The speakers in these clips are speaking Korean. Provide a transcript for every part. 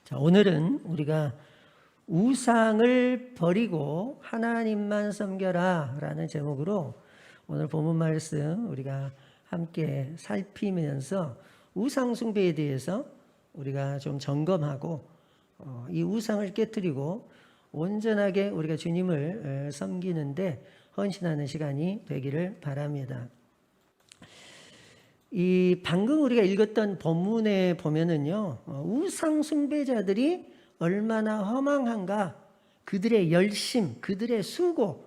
자, 오늘은 우리가 우상을 버리고 하나님만 섬겨라 라는 제목으로 오늘 본문 말씀 우리가 함께 살피면서 우상 숭배에 대해서 우리가 좀 점검하고 이 우상을 깨뜨리고 온전하게 우리가 주님을 섬기는데 헌신하는 시간이 되기를 바랍니다. 이 방금 우리가 읽었던 본문에 보면은요, 우상 숭배자들이 얼마나 허망한가, 그들의 열심, 그들의 수고,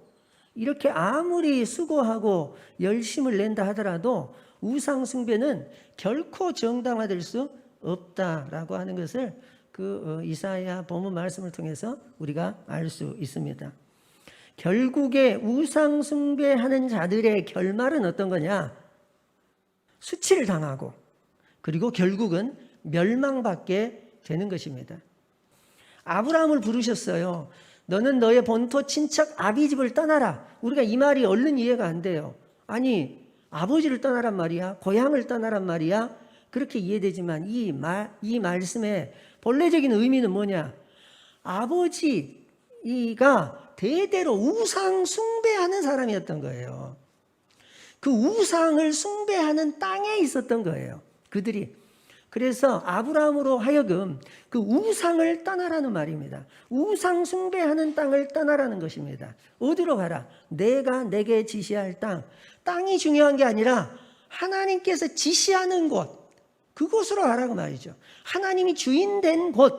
이렇게 아무리 수고하고 열심을 낸다 하더라도 우상 숭배는 결코 정당화될 수 없다라고 하는 것을 그 이사야 본문 말씀을 통해서 우리가 알 수 있습니다. 결국에 우상 숭배하는 자들의 결말은 어떤 거냐? 수치를 당하고 그리고 결국은 멸망받게 되는 것입니다. 아브라함을 부르셨어요. 너는 너의 본토 친척 아비집을 떠나라. 우리가 이 말이 얼른 이해가 안 돼요. 아니 아버지를 떠나란 말이야? 고향을 떠나란 말이야? 그렇게 이해되지만 이 말씀의 본래적인 의미는 뭐냐? 아버지가 대대로 우상 숭배하는 사람이었던 거예요. 그 우상을 숭배하는 땅에 있었던 거예요. 그들이. 그래서 아브라함으로 하여금 그 우상을 떠나라는 말입니다. 우상 숭배하는 땅을 떠나라는 것입니다. 어디로 가라? 내가 내게 지시할 땅. 땅이 중요한 게 아니라 하나님께서 지시하는 곳. 그곳으로 가라고 말이죠. 하나님이 주인된 곳.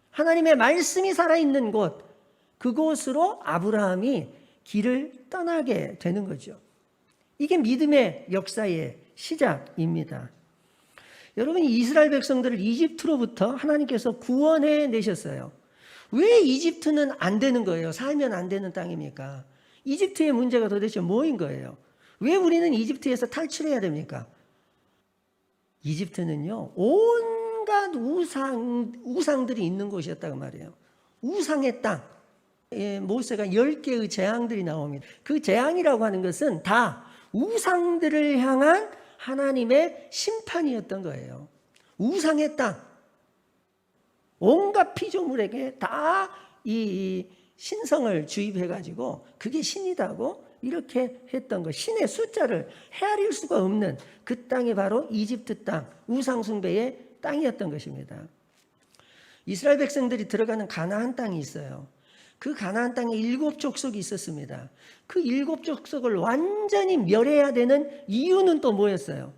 하나님의 말씀이 살아있는 곳. 그곳으로 아브라함이 길을 떠나게 되는 거죠. 이게 믿음의 역사의 시작입니다. 여러분, 이스라엘 백성들을 이집트로부터 하나님께서 구원해 내셨어요. 왜 이집트는 안 되는 거예요? 살면 안 되는 땅입니까? 이집트의 문제가 도대체 뭐인 거예요? 왜 우리는 이집트에서 탈출해야 됩니까? 이집트는요, 온갖 우상들이 있는 곳이었다고 말이에요. 우상의 땅. 모세가 10개의 재앙들이 나옵니다. 그 재앙이라고 하는 것은 다 우상들을 향한 하나님의 심판이었던 거예요. 우상의 땅. 온갖 피조물에게 다 이 신성을 주입해가지고 그게 신이다고 이렇게 했던 거. 신의 숫자를 헤아릴 수가 없는 그 땅이 바로 이집트 땅, 우상숭배의 땅이었던 것입니다. 이스라엘 백성들이 들어가는 가나안 땅이 있어요. 그 가나안 땅에 7 족속이 있었습니다. 그 7 족속을 완전히 멸해야 되는 이유는 또 뭐였어요?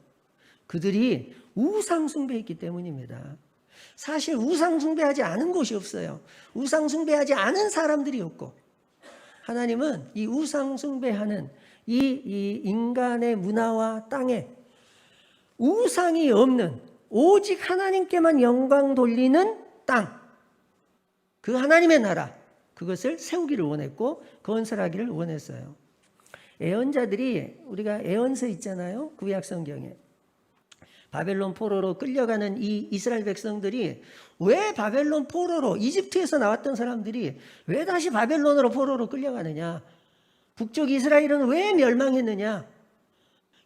그들이 우상 숭배했기 때문입니다. 사실 우상 숭배하지 않은 곳이 없어요. 우상 숭배하지 않은 사람들이 없고, 하나님은 이 우상 숭배하는 이 인간의 문화와 땅에 우상이 없는 오직 하나님께만 영광 돌리는 땅, 그 하나님의 나라, 그것을 세우기를 원했고 건설하기를 원했어요. 애언자들이, 우리가 애언서 있잖아요. 구약 성경에. 바벨론 포로로 끌려가는 이 이스라엘 백성들이 왜 바벨론 포로로, 이집트에서 나왔던 사람들이 왜 다시 바벨론으로 포로로 끌려가느냐? 북쪽 이스라엘은 왜 멸망했느냐?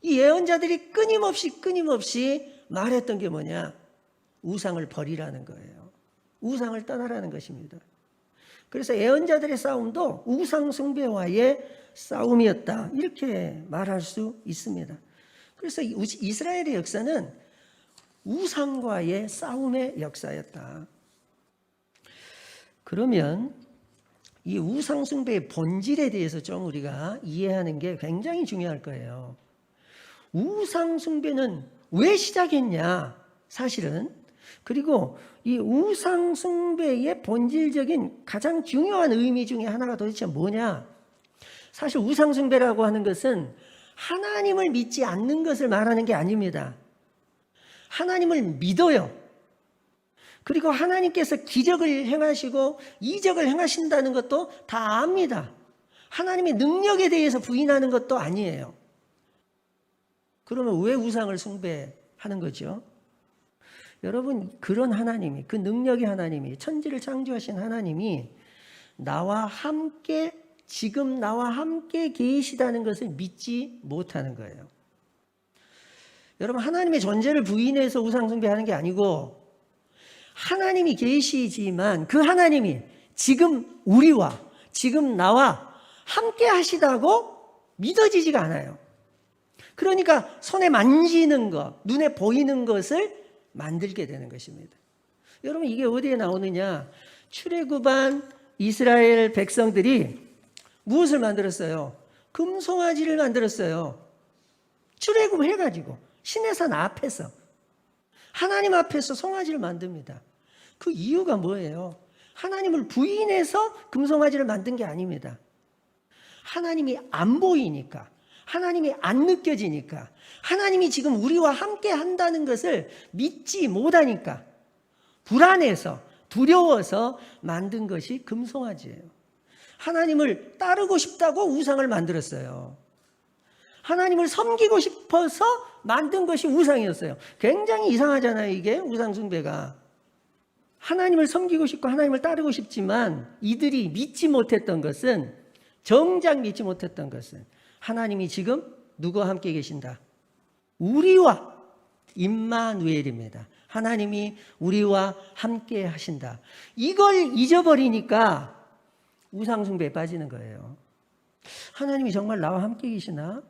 이 예언자들이 끊임없이 말했던 게 뭐냐? 우상을 버리라는 거예요. 우상을 떠나라는 것입니다. 그래서 예언자들의 싸움도 우상 숭배와의 싸움이었다, 이렇게 말할 수 있습니다. 그래서 이스라엘의 역사는 우상과의 싸움의 역사였다. 그러면 이 우상 숭배의 본질에 대해서 좀 우리가 이해하는 게 굉장히 중요할 거예요. 우상 숭배는 왜 시작했냐? 사실은. 그리고 이 우상 숭배의 본질적인 가장 중요한 의미 중에 하나가 도대체 뭐냐? 사실 우상 숭배라고 하는 것은 하나님을 믿지 않는 것을 말하는 게 아닙니다. 하나님을 믿어요. 그리고 하나님께서 기적을 행하시고 이적을 행하신다는 것도 다 압니다. 하나님의 능력에 대해서 부인하는 것도 아니에요. 그러면 왜 우상을 숭배하는 거죠? 여러분, 그런 하나님이, 그 능력의 하나님이, 천지를 창조하신 하나님이 지금 나와 함께 계시다는 것을 믿지 못하는 거예요. 여러분, 하나님의 존재를 부인해서 우상 숭배하는 게 아니고 하나님이 계시지만 그 하나님이 지금 우리와 지금 나와 함께 하시다고 믿어지지가 않아요. 그러니까 손에 만지는 것, 눈에 보이는 것을 만들게 되는 것입니다. 여러분, 이게 어디에 나오느냐? 출애굽한 이스라엘 백성들이 무엇을 만들었어요? 금송아지를 만들었어요. 출애굽을 해가지고 시내산 앞에서 하나님 앞에서 송아지를 만듭니다. 그 이유가 뭐예요? 하나님을 부인해서 금송아지를 만든 게 아닙니다. 하나님이 안 보이니까, 하나님이 안 느껴지니까, 하나님이 지금 우리와 함께 한다는 것을 믿지 못하니까 불안해서 두려워서 만든 것이 금송아지예요. 하나님을 따르고 싶다고 우상을 만들었어요. 하나님을 섬기고 싶어서 만든 것이 우상이었어요. 굉장히 이상하잖아요, 이게 우상 숭배가. 하나님을 섬기고 싶고 하나님을 따르고 싶지만 이들이 믿지 못했던 것은, 정작 믿지 못했던 것은 하나님이 지금 누구와 함께 계신다? 우리와 임마누엘입니다. 하나님이 우리와 함께 하신다. 이걸 잊어버리니까 우상 숭배에 빠지는 거예요. 하나님이 정말 나와 함께 계시나?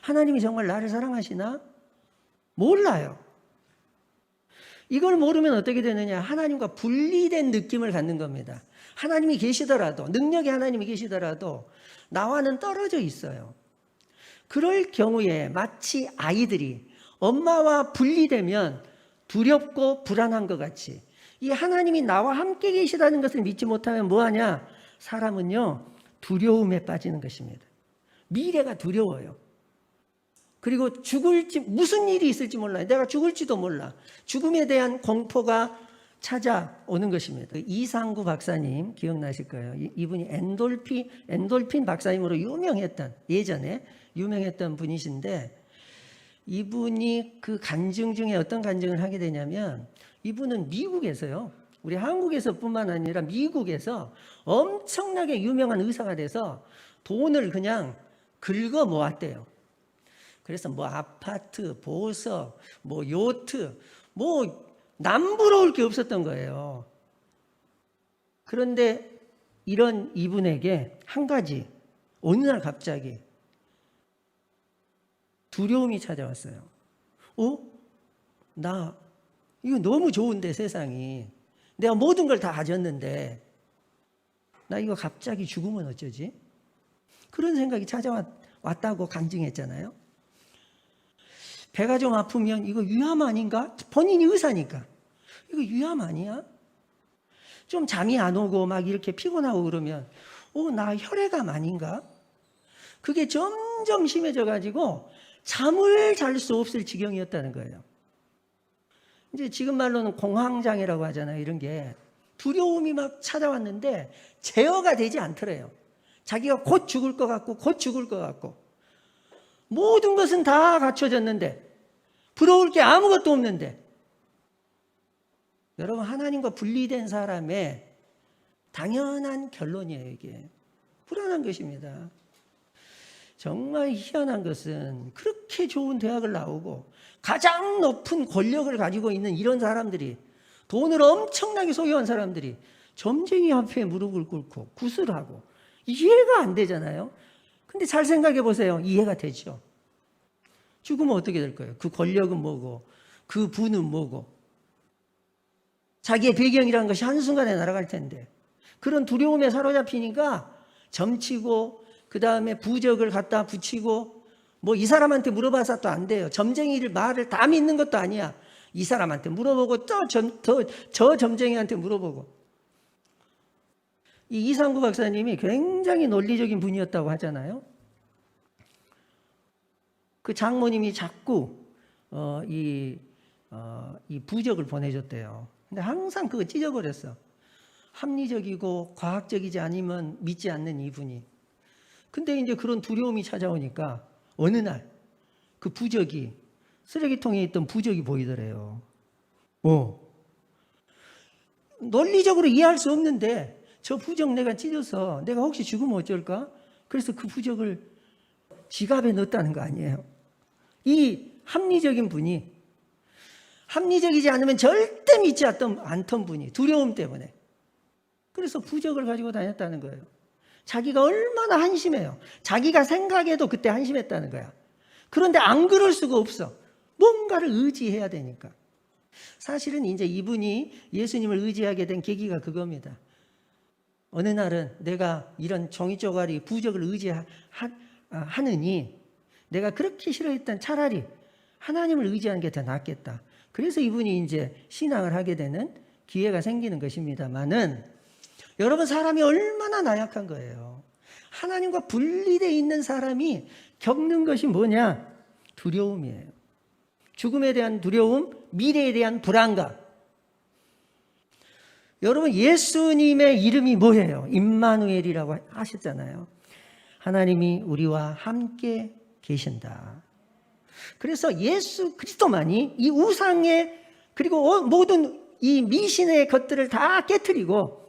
하나님이 정말 나를 사랑하시나? 몰라요. 이걸 모르면 어떻게 되느냐? 하나님과 분리된 느낌을 갖는 겁니다. 하나님이 계시더라도, 능력의 하나님이 계시더라도 나와는 떨어져 있어요. 그럴 경우에 마치 아이들이 엄마와 분리되면 두렵고 불안한 것 같이, 이 하나님이 나와 함께 계시다는 것을 믿지 못하면 뭐하냐? 사람은요, 두려움에 빠지는 것입니다. 미래가 두려워요. 그리고 죽을지, 무슨 일이 있을지 몰라요. 내가 죽을지도 몰라. 죽음에 대한 공포가 찾아오는 것입니다. 이상구 박사님 기억나실 거예요. 이분이 엔돌핀 박사님으로 유명했던, 예전에 유명했던 분이신데, 이분이 그 간증 중에 어떤 간증을 하게 되냐면, 이분은 미국에서요, 우리 한국에서 뿐만 아니라 미국에서 엄청나게 유명한 의사가 돼서 돈을 그냥 긁어 모았대요. 그래서 뭐 아파트, 보석, 뭐 요트, 뭐 남부러울 게 없었던 거예요. 그런데 이런 이분에게 한 가지, 어느 날 갑자기 두려움이 찾아왔어요. 나 이거 너무 좋은데, 세상이. 내가 모든 걸 다 가졌는데 나 이거 갑자기 죽으면 어쩌지? 그런 생각이 찾아왔다고 간증했잖아요. 배가 좀 아프면 이거 위암 아닌가? 본인이 의사니까. 이거 위암 아니야? 좀 잠이 안 오고 막 이렇게 피곤하고 그러면 나 혈액암 아닌가? 그게 점점 심해져 가지고 잠을 잘 수 없을 지경이었다는 거예요. 이제 지금 말로는 공황장애라고 하잖아요. 이런 게 두려움이 막 찾아왔는데 제어가 되지 않더래요. 자기가 곧 죽을 것 같고 곧 죽을 것 같고 모든 것은 다 갖춰졌는데 부러울 게 아무것도 없는데, 여러분, 하나님과 분리된 사람의 당연한 결론이에요. 이게 불안한 것입니다. 정말 희한한 것은 그렇게 좋은 대학을 나오고 가장 높은 권력을 가지고 있는 이런 사람들이, 돈을 엄청나게 소유한 사람들이 점쟁이 앞에 무릎을 꿇고 구슬하고, 이해가 안 되잖아요. 근데 잘 생각해 보세요. 이해가 되죠. 죽으면 어떻게 될 거예요? 그 권력은 뭐고, 그 부는 뭐고, 자기의 배경이라는 것이 한순간에 날아갈 텐데, 그런 두려움에 사로잡히니까 점치고 그 다음에 부적을 갖다 붙이고, 뭐 이 사람한테 물어봐서 또 안 돼요. 점쟁이를 말을 다 믿는 것도 아니야. 이 사람한테 물어보고 저 점쟁이한테 물어보고. 이 이상구 박사님이 굉장히 논리적인 분이었다고 하잖아요. 그 장모님이 자꾸 이 부적을 보내줬대요. 근데 항상 그거 찢어버렸어. 합리적이고 과학적이지 않으면 믿지 않는 이분이. 근데 이제 그런 두려움이 찾아오니까 어느 날 그 부적이, 쓰레기통에 있던 부적이 보이더래요. 논리적으로 이해할 수 없는데 저 부적 내가 찢어서 내가 혹시 죽으면 어쩔까? 그래서 그 부적을 지갑에 넣었다는 거 아니에요. 이 합리적인 분이 합리적이지 않으면 절대 믿지 않던 분이 두려움 때문에. 그래서 부적을 가지고 다녔다는 거예요. 자기가 얼마나 한심해요. 자기가 생각해도 그때 한심했다는 거야. 그런데 안 그럴 수가 없어. 뭔가를 의지해야 되니까. 사실은 이제 이분이 예수님을 의지하게 된 계기가 그겁니다. 어느 날은 내가 이런 종이 쪼가리 부적을 의지하느니 내가 그렇게 싫어했던 차라리 하나님을 의지하는 게 더 낫겠다. 그래서 이분이 이제 신앙을 하게 되는 기회가 생기는 것입니다만은 여러분, 사람이 얼마나 나약한 거예요. 하나님과 분리되어 있는 사람이 겪는 것이 뭐냐? 두려움이에요. 죽음에 대한 두려움, 미래에 대한 불안감. 여러분, 예수님의 이름이 뭐예요? 임마누엘이라고 하셨잖아요. 하나님이 우리와 함께 계신다. 그래서 예수 그리스도만이 이 우상의 그리고 모든 이 미신의 것들을 다 깨트리고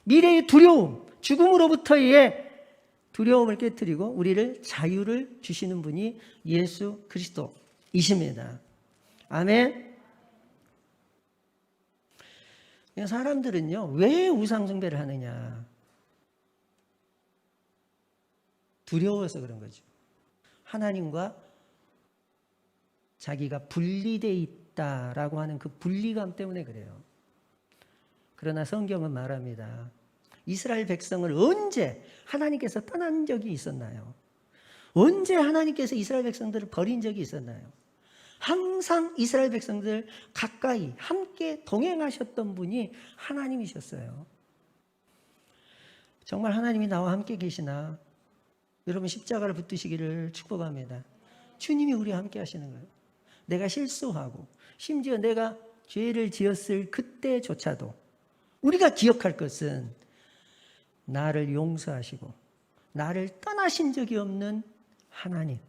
미래의 두려움, 죽음으로부터의 두려움을 깨트리고 우리를 자유를 주시는 분이 예수 그리스도이십니다. 아멘. 사람들은요, 왜 우상숭배를 하느냐? 두려워서 그런 거죠. 하나님과 자기가 분리되어 있다라고 하는 그 분리감 때문에 그래요. 그러나 성경은 말합니다. 이스라엘 백성을 언제 하나님께서 떠난 적이 있었나요? 언제 하나님께서 이스라엘 백성들을 버린 적이 있었나요? 항상 이스라엘 백성들 가까이 함께 동행하셨던 분이 하나님이셨어요. 정말 하나님이 나와 함께 계시나? 여러분, 십자가를 붙드시기를 축복합니다. 주님이 우리와 함께 하시는 거예요. 내가 실수하고 심지어 내가 죄를 지었을 그때조차도 우리가 기억할 것은 나를 용서하시고 나를 떠나신 적이 없는 하나님.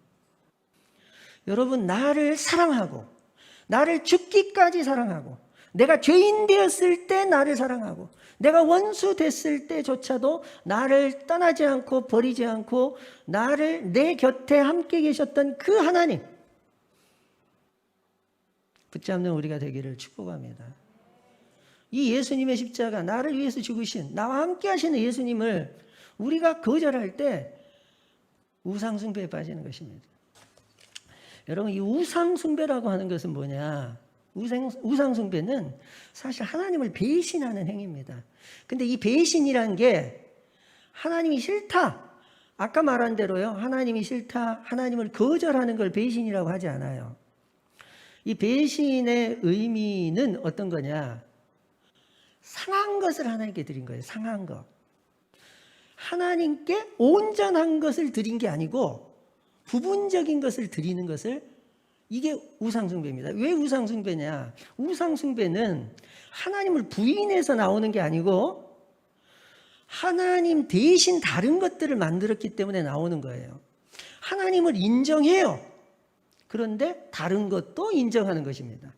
여러분, 나를 사랑하고 나를 죽기까지 사랑하고 내가 죄인 되었을 때 나를 사랑하고 내가 원수 됐을 때조차도 나를 떠나지 않고 버리지 않고 나를 내 곁에 함께 계셨던 그 하나님 붙잡는 우리가 되기를 축복합니다. 이 예수님의 십자가, 나를 위해서 죽으신, 나와 함께 하시는 예수님을 우리가 거절할 때 우상숭배에 빠지는 것입니다. 여러분, 이 우상숭배라고 하는 것은 뭐냐? 우상숭배는 사실 하나님을 배신하는 행위입니다. 근데 이 배신이란 게 하나님이 싫다, 아까 말한 대로요, 하나님이 싫다, 하나님을 거절하는 걸 배신이라고 하지 않아요. 이 배신의 의미는 어떤 거냐? 상한 것을 하나님께 드린 거예요. 상한 것. 하나님께 온전한 것을 드린 게 아니고 부분적인 것을 드리는 것을, 이게 우상숭배입니다. 왜 우상숭배냐? 우상숭배는 하나님을 부인해서 나오는 게 아니고 하나님 대신 다른 것들을 만들었기 때문에 나오는 거예요. 하나님을 인정해요. 그런데 다른 것도 인정하는 것입니다.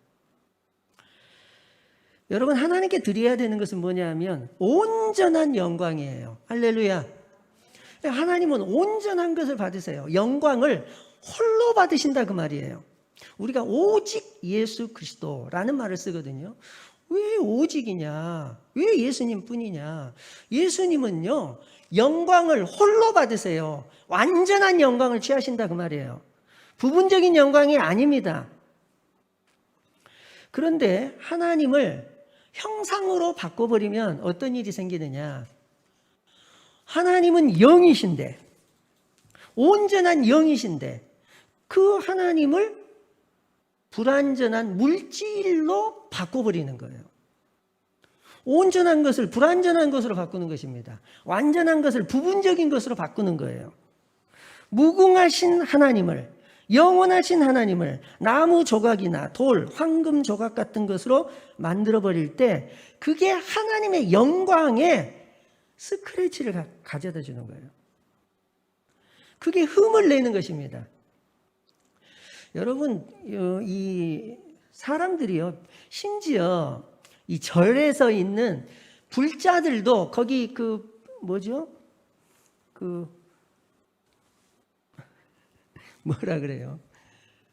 여러분, 하나님께 드려야 되는 것은 뭐냐면 온전한 영광이에요. 할렐루야. 하나님은 온전한 것을 받으세요. 영광을 홀로 받으신다 그 말이에요. 우리가 오직 예수 그리스도라는 말을 쓰거든요. 왜 오직이냐? 왜 예수님 뿐이냐? 예수님은요, 영광을 홀로 받으세요. 완전한 영광을 취하신다 그 말이에요. 부분적인 영광이 아닙니다. 그런데 하나님을 형상으로 바꿔버리면 어떤 일이 생기느냐? 하나님은 영이신데, 온전한 영이신데 그 하나님을 불완전한 물질로 바꿔버리는 거예요. 온전한 것을 불완전한 것으로 바꾸는 것입니다. 완전한 것을 부분적인 것으로 바꾸는 거예요. 무궁하신 하나님을, 영원하신 하나님을 나무 조각이나 돌, 황금 조각 같은 것으로 만들어버릴 때 그게 하나님의 영광에 스크래치를 가져다 주는 거예요. 그게 흠을 내는 것입니다. 여러분, 이 사람들이요, 심지어 이 절에서 있는 불자들도 거기 뭐라 그래요?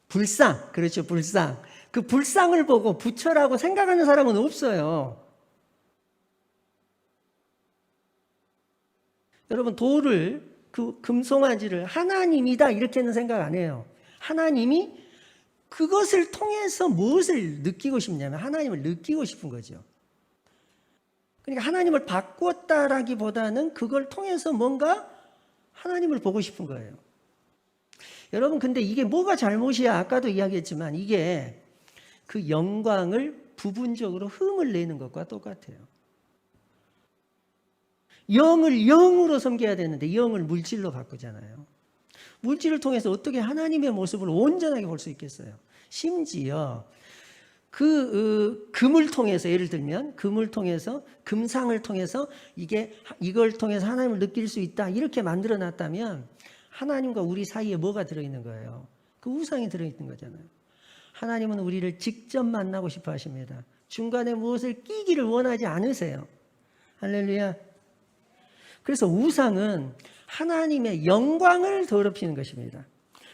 불상, 그렇죠, 불상. 그 불상을 보고 부처라고 생각하는 사람은 없어요. 여러분, 돌을, 그 금송아지를 하나님이다 이렇게는 생각 안 해요. 하나님이 그것을 통해서 무엇을 느끼고 싶냐면 하나님을 느끼고 싶은 거죠. 그러니까 하나님을 바꾸었다라기보다는 그걸 통해서 뭔가 하나님을 보고 싶은 거예요. 여러분, 근데 이게 뭐가 잘못이야? 아까도 이야기했지만 이게 그 영광을 부분적으로 흠을 내는 것과 똑같아요. 영을 영으로 섬겨야 되는데 영을 물질로 바꾸잖아요. 물질을 통해서 어떻게 하나님의 모습을 온전하게 볼 수 있겠어요? 심지어 금을 통해서, 예를 들면 금을 통해서, 금상을 통해서 이걸 통해서 하나님을 느낄 수 있다 이렇게 만들어 놨다면 하나님과 우리 사이에 뭐가 들어있는 거예요? 그 우상이 들어있는 거잖아요. 하나님은 우리를 직접 만나고 싶어 하십니다. 중간에 무엇을 끼기를 원하지 않으세요. 할렐루야. 그래서 우상은 하나님의 영광을 더럽히는 것입니다.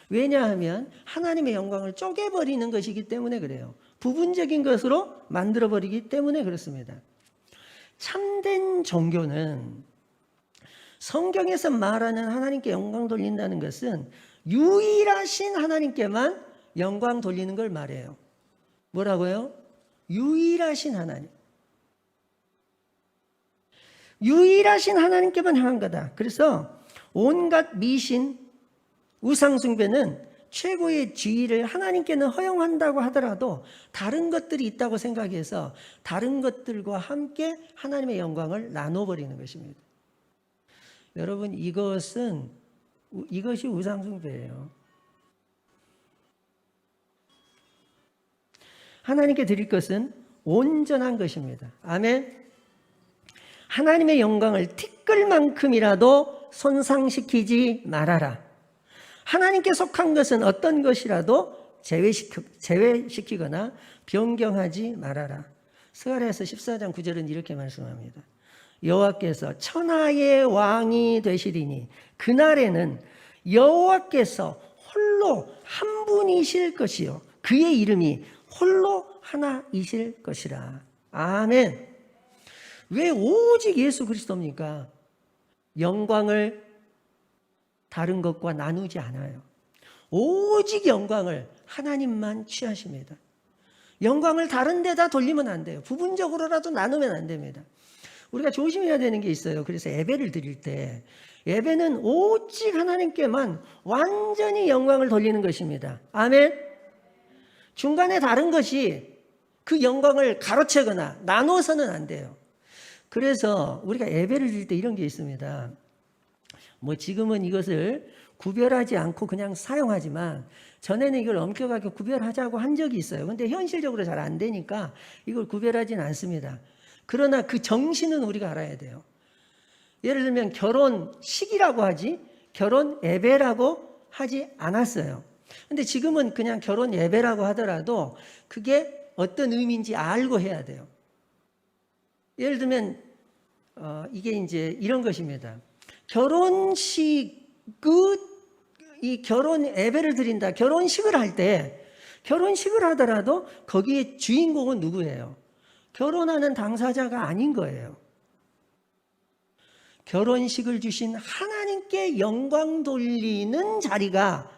왜냐하면 하나님의 영광을 쪼개버리는 것이기 때문에 그래요. 부분적인 것으로 만들어버리기 때문에 그렇습니다. 참된 종교는 성경에서 말하는 하나님께 영광 돌린다는 것은 유일하신 하나님께만 영광 돌리는 걸 말해요. 뭐라고요? 유일하신 하나님. 유일하신 하나님께만 향한 거다. 그래서 온갖 미신, 우상숭배는 최고의 지위를 하나님께는 허용한다고 하더라도 다른 것들이 있다고 생각해서 다른 것들과 함께 하나님의 영광을 나눠버리는 것입니다. 여러분, 이것이 우상숭배예요. 하나님께 드릴 것은 온전한 것입니다. 아멘. 하나님의 영광을 티끌만큼이라도 손상시키지 말아라. 하나님께 속한 것은 어떤 것이라도 제외시키거나 변경하지 말아라. 스가랴서 14장 9절은 이렇게 말씀합니다. 여호와께서 천하의 왕이 되시리니 그날에는 여호와께서 홀로 한 분이실 것이요 그의 이름이 홀로 하나이실 것이라. 아멘. 왜 오직 예수 그리스도입니까? 영광을 다른 것과 나누지 않아요. 오직 영광을 하나님만 취하십니다. 영광을 다른 데다 돌리면 안 돼요. 부분적으로라도 나누면 안 됩니다. 우리가 조심해야 되는 게 있어요. 그래서 예배를 드릴 때 예배는 오직 하나님께만 완전히 영광을 돌리는 것입니다. 아멘. 중간에 다른 것이 그 영광을 가로채거나 나눠서는 안 돼요. 그래서 우리가 예배를 드릴 때 이런 게 있습니다. 뭐 지금은 이것을 구별하지 않고 그냥 사용하지만 전에는 이걸 엄격하게 구별하자고 한 적이 있어요. 근데 현실적으로 잘 안 되니까 이걸 구별하지는 않습니다. 그러나 그 정신은 우리가 알아야 돼요. 예를 들면 결혼식이라고 하지 결혼 예배라고 하지 않았어요. 근데 지금은 그냥 결혼 예배라고 하더라도 그게 어떤 의미인지 알고 해야 돼요. 예를 들면 이게 이제 이런 것입니다. 결혼식 이 결혼 예배를 드린다. 결혼식을 할 때 결혼식을 하더라도 거기에 주인공은 누구예요? 결혼하는 당사자가 아닌 거예요. 결혼식을 주신 하나님께 영광 돌리는 자리가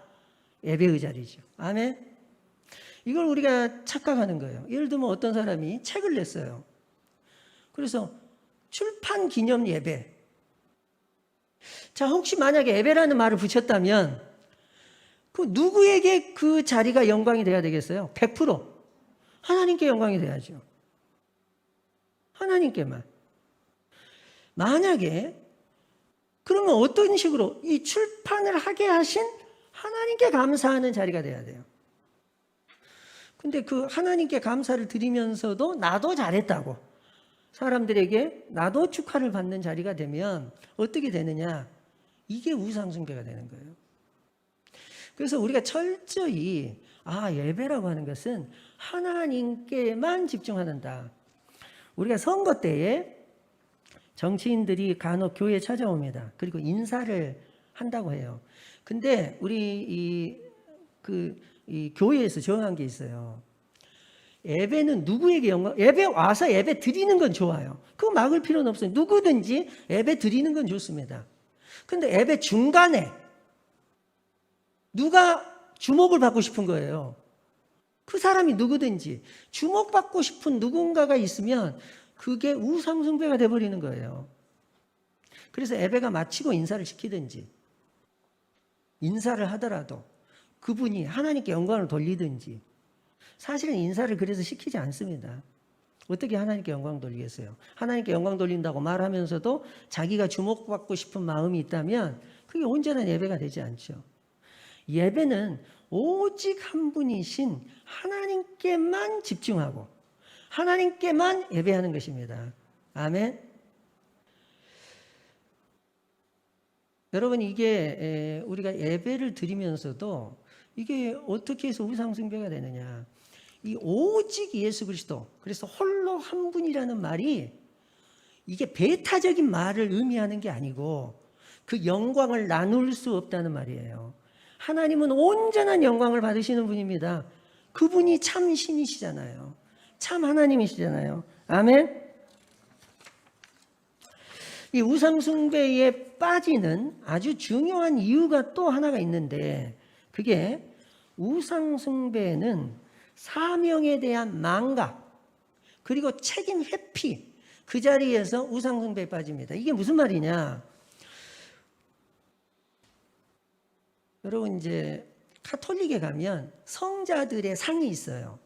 예배의 자리죠. 아멘. 이걸 우리가 착각하는 거예요. 예를 들면 어떤 사람이 책을 냈어요. 그래서 출판 기념 예배. 자, 혹시 만약에 예배라는 말을 붙였다면 그 누구에게 그 자리가 영광이 돼야 되겠어요? 100% 하나님께 영광이 돼야죠. 하나님께만. 만약에 그러면 어떤 식으로 이 출판을 하게 하신 하나님께 감사하는 자리가 돼야 돼요. 근데 그 하나님께 감사를 드리면서도 나도 잘했다고 사람들에게 나도 축하를 받는 자리가 되면 어떻게 되느냐? 이게 우상숭배가 되는 거예요. 그래서 우리가 철저히 예배라고 하는 것은 하나님께만 집중하는다. 우리가 선거 때에 정치인들이 간혹 교회에 찾아옵니다. 그리고 인사를 한다고 해요. 근데 우리 이 교회에서 정한 게 있어요. 예배는 누구에게 영광, 예배 와서 예배 드리는 건 좋아요. 그거 막을 필요는 없어요. 누구든지 예배 드리는 건 좋습니다. 근데 예배 중간에 누가 주목을 받고 싶은 거예요. 그 사람이 누구든지 주목받고 싶은 누군가가 있으면 그게 우상숭배가 돼버리는 거예요. 그래서 예배가 마치고 인사를 시키든지 인사를 하더라도 그분이 하나님께 영광을 돌리든지, 사실은 인사를 그래서 시키지 않습니다. 어떻게 하나님께 영광 돌리겠어요? 하나님께 영광 돌린다고 말하면서도 자기가 주목받고 싶은 마음이 있다면 그게 온전한 예배가 되지 않죠. 예배는 오직 한 분이신 하나님께만 집중하고 하나님께만 예배하는 것입니다. 아멘. 여러분, 이게 우리가 예배를 드리면서도 이게 어떻게 해서 우상숭배가 되느냐. 이 오직 예수 그리스도, 그래서 홀로 한 분이라는 말이 이게 배타적인 말을 의미하는 게 아니고 그 영광을 나눌 수 없다는 말이에요. 하나님은 온전한 영광을 받으시는 분입니다. 그분이 참 신이시잖아요. 참 하나님이시잖아요. 아멘. 이 우상숭배에 빠지는 아주 중요한 이유가 또 하나가 있는데, 그게 우상숭배는 사명에 대한 망각 그리고 책임 회피, 그 자리에서 우상숭배에 빠집니다. 이게 무슨 말이냐? 여러분, 이제 카톨릭에 가면 성자들의 상이 있어요.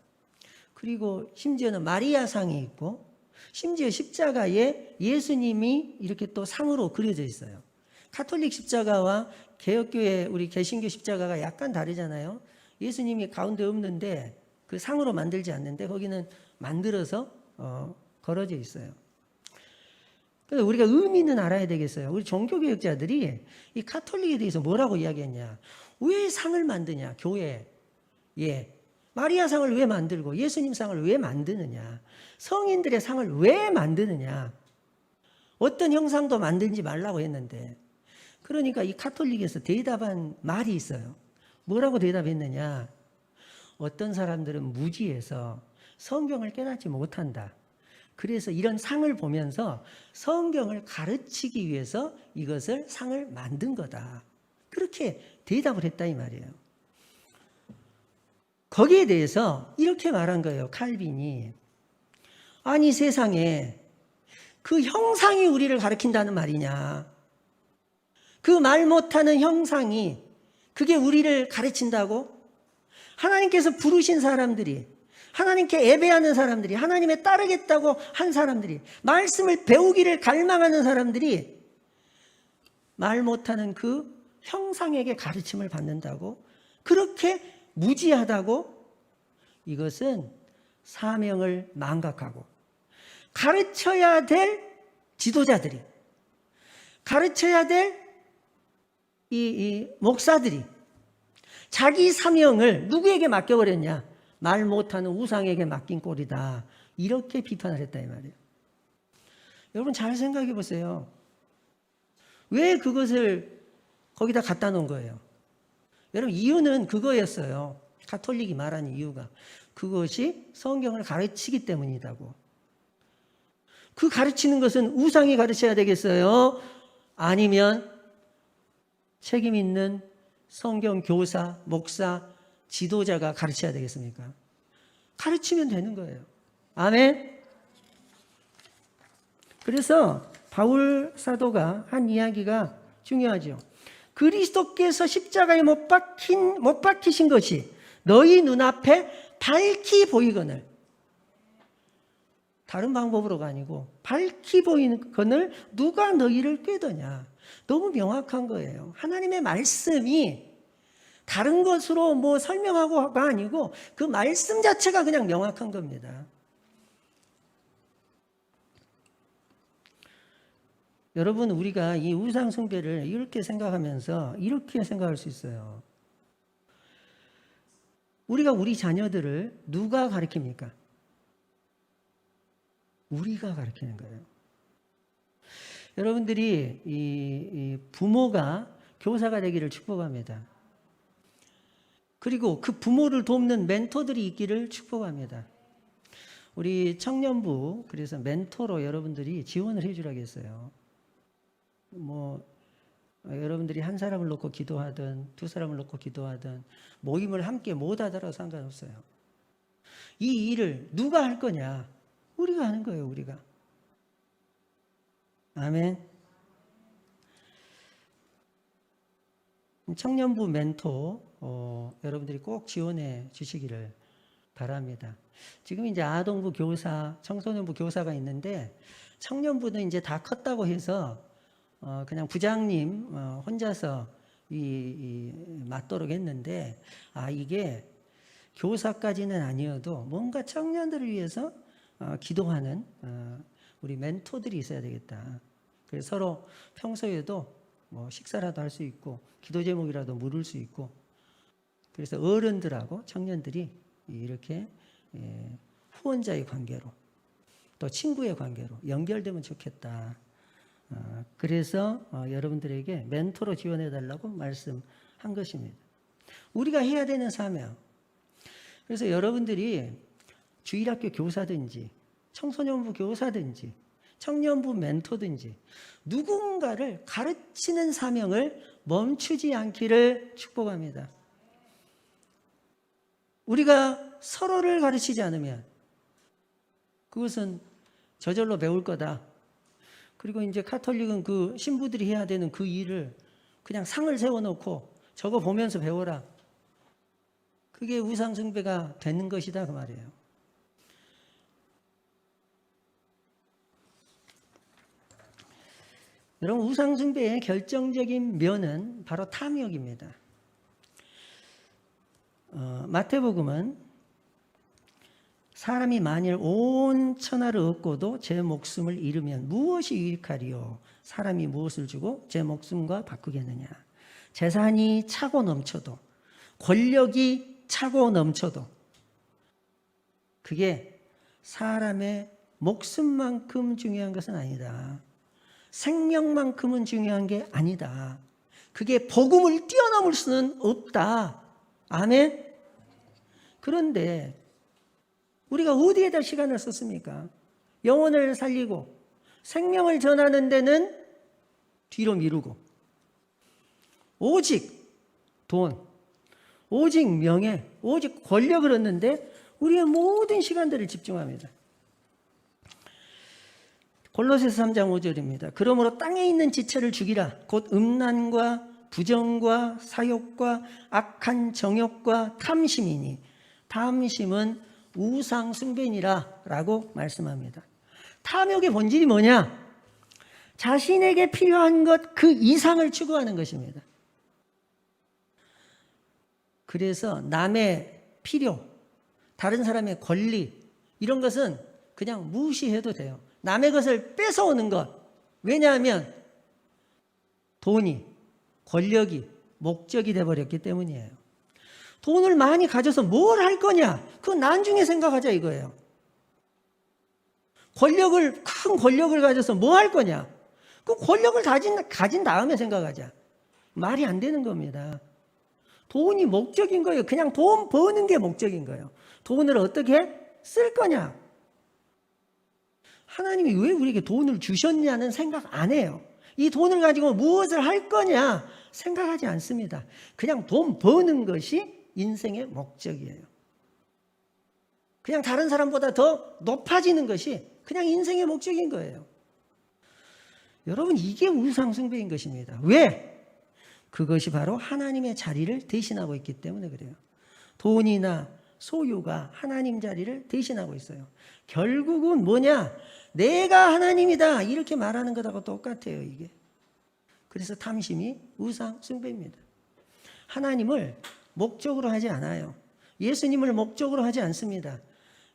그리고 심지어는 마리아 상이 있고, 심지어 십자가에 예수님이 이렇게 또 상으로 그려져 있어요. 카톨릭 십자가와 개혁교회 우리 개신교 십자가가 약간 다르잖아요. 예수님이 가운데 없는데 그 상으로 만들지 않는데 거기는 만들어서 걸어져 있어요. 그래서 우리가 의미는 알아야 되겠어요. 우리 종교개혁자들이 이 카톨릭에 대해서 뭐라고 이야기했냐. 왜 상을 만드냐, 교회에. 마리아 상을 왜 만들고 예수님 상을 왜 만드느냐. 성인들의 상을 왜 만드느냐. 어떤 형상도 만들지 말라고 했는데, 그러니까 이 카톨릭에서 대답한 말이 있어요. 뭐라고 대답했느냐. 어떤 사람들은 무지해서 성경을 깨닫지 못한다. 그래서 이런 상을 보면서 성경을 가르치기 위해서 이것을 상을 만든 거다. 그렇게 대답을 했다 이 말이에요. 거기에 대해서 이렇게 말한 거예요. 칼빈이. 아니, 세상에 그 형상이 우리를 가르친다는 말이냐. 그 말 못하는 형상이 그게 우리를 가르친다고? 하나님께서 부르신 사람들이, 하나님께 예배하는 사람들이, 하나님에 따르겠다고 한 사람들이, 말씀을 배우기를 갈망하는 사람들이 말 못하는 그 형상에게 가르침을 받는다고? 그렇게 무지하다고? 이것은 사명을 망각하고 가르쳐야 될 지도자들이, 가르쳐야 될 이 목사들이 자기 사명을 누구에게 맡겨버렸냐? 말 못하는 우상에게 맡긴 꼴이다. 이렇게 비판을 했다 이 말이에요. 여러분, 잘 생각해 보세요. 왜 그것을 거기다 갖다 놓은 거예요? 여러분, 이유는 그거였어요. 가톨릭이 말하는 이유가 그것이 성경을 가르치기 때문이다고. 그 가르치는 것은 우상이 가르쳐야 되겠어요? 아니면 책임 있는 성경 교사, 목사, 지도자가 가르쳐야 되겠습니까? 가르치면 되는 거예요. 아멘. 그래서 바울 사도가 한 이야기가 중요하죠. 그리스도께서 십자가에 못 박히신 것이 너희 눈앞에 밝히 보이거늘, 다른 방법으로가 아니고 밝히 보이거늘 누가 너희를 꾀더냐. 너무 명확한 거예요. 하나님의 말씀이 다른 것으로 뭐 설명하고가 아니고 그 말씀 자체가 그냥 명확한 겁니다. 여러분, 우리가 이 우상 숭배를 이렇게 생각하면서 이렇게 생각할 수 있어요. 우리가 우리 자녀들을 누가 가르칩니까? 우리가 가르치는 거예요. 여러분들이 이 부모가 교사가 되기를 축복합니다. 그리고 그 부모를 돕는 멘토들이 있기를 축복합니다. 우리 청년부 그래서 멘토로 여러분들이 지원을 해주라고 했어요. 여러분들이 한 사람을 놓고 기도하든 두 사람을 놓고 기도하든 모임을 함께 못 하더라도 상관없어요. 이 일을 누가 할 거냐? 우리가 하는 거예요, 우리가. 아멘. 청년부 멘토 여러분들이 꼭 지원해 주시기를 바랍니다. 지금 이제 아동부 교사, 청소년부 교사가 있는데 청년부는 이제 다 컸다고 해서 그냥 부장님 혼자서 맡도록 했는데 이게 교사까지는 아니어도 뭔가 청년들을 위해서 기도하는 우리 멘토들이 있어야 되겠다. 그래서 서로 평소에도 식사라도 할 수 있고 기도 제목이라도 물을 수 있고 그래서 어른들하고 청년들이 이렇게 후원자의 관계로 또 친구의 관계로 연결되면 좋겠다. 그래서 여러분들에게 멘토로 지원해 달라고 말씀한 것입니다. 우리가 해야 되는 사명. 그래서 여러분들이 주일학교 교사든지 청소년부 교사든지 청년부 멘토든지 누군가를 가르치는 사명을 멈추지 않기를 축복합니다. 우리가 서로를 가르치지 않으면 그것은 저절로 배울 거다. 그리고 이제 카톨릭은 그 신부들이 해야 되는 그 일을 그냥 상을 세워놓고 저거 보면서 배워라. 그게 우상숭배가 되는 것이다 그 말이에요. 여러분 우상숭배의 결정적인 면은 바로 탐욕입니다. 마태복음은 사람이 만일 온 천하를 얻고도 제 목숨을 잃으면 무엇이 유익하리요? 사람이 무엇을 주고 제 목숨과 바꾸겠느냐? 재산이 차고 넘쳐도 권력이 차고 넘쳐도 그게 사람의 목숨만큼 중요한 것은 아니다. 생명만큼은 중요한 게 아니다. 그게 복음을 뛰어넘을 수는 없다. 아멘? 그런데 우리가 어디에다 시간을 썼습니까? 영혼을 살리고 생명을 전하는 데는 뒤로 미루고 오직 돈, 오직 명예, 오직 권력을 얻는데 우리의 모든 시간들을 집중합니다. 골로새서 3장 5절입니다. 그러므로 땅에 있는 지체를 죽이라. 곧 음란과 부정과 사욕과 악한 정욕과 탐심이니 탐심은 우상 숭배니라 라고 말씀합니다. 탐욕의 본질이 뭐냐? 자신에게 필요한 것 그 이상을 추구하는 것입니다. 그래서 남의 필요, 다른 사람의 권리 이런 것은 그냥 무시해도 돼요. 남의 것을 뺏어오는 것. 왜냐하면 돈이, 권력이 목적이 돼버렸기 때문이에요. 돈을 많이 가져서 뭘 할 거냐? 그건 나중에 생각하자 이거예요. 큰 권력을 가져서 뭐 할 거냐? 그 권력을 가진 다음에 생각하자. 말이 안 되는 겁니다. 돈이 목적인 거예요. 그냥 돈 버는 게 목적인 거예요. 돈을 어떻게 쓸 거냐? 하나님이 왜 우리에게 돈을 주셨냐는 생각 안 해요. 이 돈을 가지고 무엇을 할 거냐 생각하지 않습니다. 그냥 돈 버는 것이 인생의 목적이에요. 그냥 다른 사람보다 더 높아지는 것이 그냥 인생의 목적인 거예요. 여러분 이게 우상숭배인 것입니다. 왜? 그것이 바로 하나님의 자리를 대신하고 있기 때문에 그래요. 돈이나 소유가 하나님 자리를 대신하고 있어요. 결국은 뭐냐? 내가 하나님이다 이렇게 말하는 것하고 똑같아요 이게. 그래서 탐심이 우상숭배입니다. 하나님을 목적으로 하지 않아요. 예수님을 목적으로 하지 않습니다.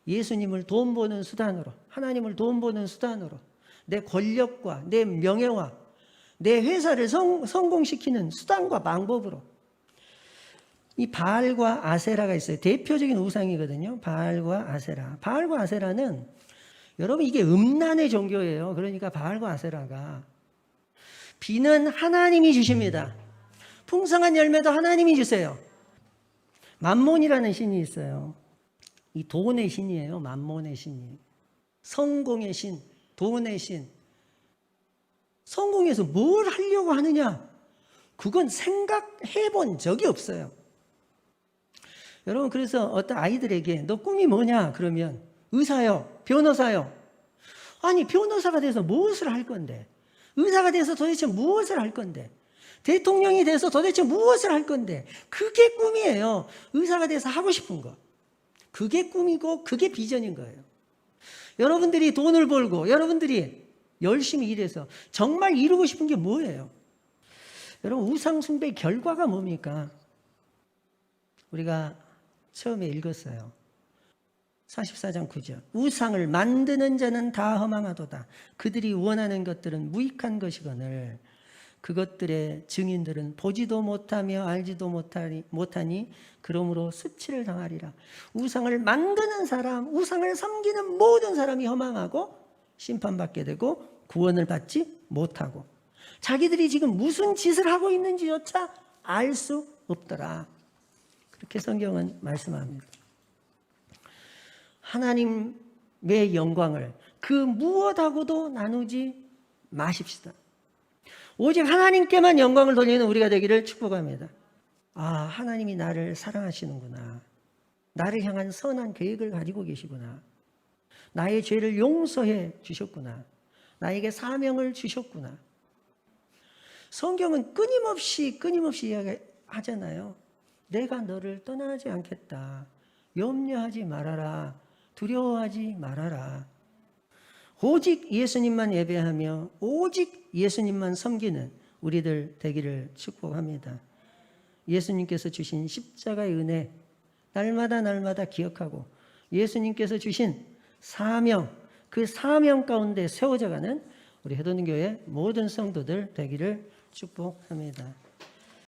예수님을 돈 버는 수단으로, 하나님을 돈 버는 수단으로, 내 권력과 내 명예와 내 회사를 성공시키는 수단과 방법으로. 이 바알과 아세라가 있어요. 대표적인 우상이거든요. 바알과 아세라. 바알과 아세라는 여러분 이게 음란의 종교예요. 그러니까 바알과 아세라가 비는 하나님이 주십니다. 풍성한 열매도 하나님이 주세요. 맘몬이라는 신이 있어요. 이 돈의 신이에요. 만몬의 신이. 성공의 신, 돈의 신. 성공해서 뭘 하려고 하느냐? 그건 생각해 본 적이 없어요. 여러분, 그래서 어떤 아이들에게 너 꿈이 뭐냐? 그러면 의사요, 변호사요. 아니, 변호사가 돼서 무엇을 할 건데? 의사가 돼서 도대체 무엇을 할 건데? 대통령이 돼서 도대체 무엇을 할 건데? 그게 꿈이에요. 의사가 돼서 하고 싶은 거. 그게 꿈이고 그게 비전인 거예요. 여러분들이 돈을 벌고 여러분들이 열심히 일해서 정말 이루고 싶은 게 뭐예요? 여러분, 우상 숭배의 결과가 뭡니까? 우리가 처음에 읽었어요. 44장 9절. 우상을 만드는 자는 다 허망하도다. 그들이 원하는 것들은 무익한 것이거늘 그것들의 증인들은 보지도 못하며 알지도 못하니 그러므로 수치를 당하리라. 우상을 만드는 사람, 우상을 섬기는 모든 사람이 허망하고 심판받게 되고 구원을 받지 못하고 자기들이 지금 무슨 짓을 하고 있는지조차 알 수 없더라. 그렇게 성경은 말씀합니다. 하나님의 영광을 그 무엇하고도 나누지 마십시다. 오직 하나님께만 영광을 돌리는 우리가 되기를 축복합니다. 아, 하나님이 나를 사랑하시는구나. 나를 향한 선한 계획을 가지고 계시구나. 나의 죄를 용서해 주셨구나. 나에게 사명을 주셨구나. 성경은 끊임없이 이야기하잖아요. 내가 너를 떠나지 않겠다. 염려하지 말아라. 두려워하지 말아라. 오직 예수님만 예배하며 오직 예수님만 섬기는 우리들 되기를 축복합니다. 예수님께서 주신 십자가의 은혜 날마다 기억하고 예수님께서 주신 사명, 그 사명 가운데 세워져가는 우리 해돋는 교회 모든 성도들 되기를 축복합니다.